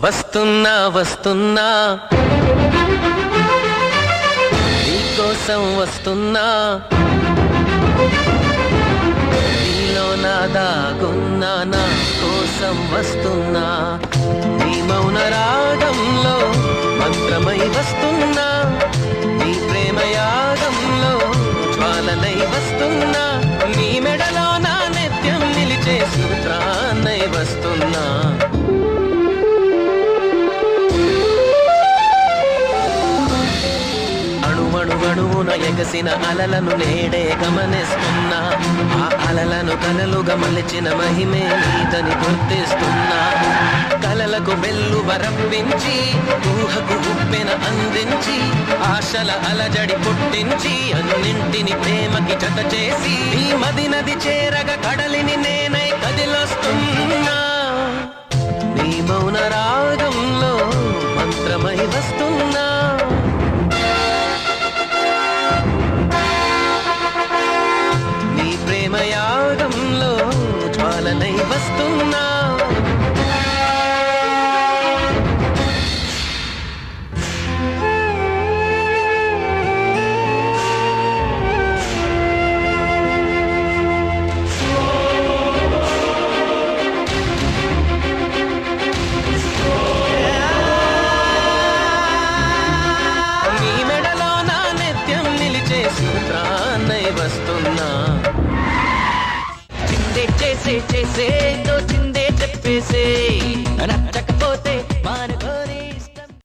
వస్తున్నా వస్తున్నా నీకోసం వస్తున్నా నీలో నా దాగున్నా నా కోసం వస్తున్నా నీ మౌన రాగంలో మంత్రమై వస్తున్నా నీ ప్రేమ యాగంలో జ్వాలనై వస్తున్నా నీ మెడలో నా నిత్యం నిలిచే సూత్రాన్నై వస్తున్నా అణువణువున ఎగసిన అలలను నేడే గమనిస్తున్నా ఆ అలలను కలలుగా మలిచిన మహిమే నీదని గుర్తిస్తున్నా కలలకు బెల్లు వరప్పించి ఊహకు ఉప్పెన అందించి ఆశల అలజడి పుట్టించి అన్నింటిని ప్రేమకి జత చేసి ఈ మది నది చేరగ కడలిని నేనై కదిలొస్తున్నా నీ మౌన రాగంలో మంత్రమై వస్తున్నా ప్రేమయాగంలో జ్వాలనై వస్తున్నా నీ మెడలో నా నిత్యం నిలిచే సూత్రాన్నై వస్తున్నా చేసే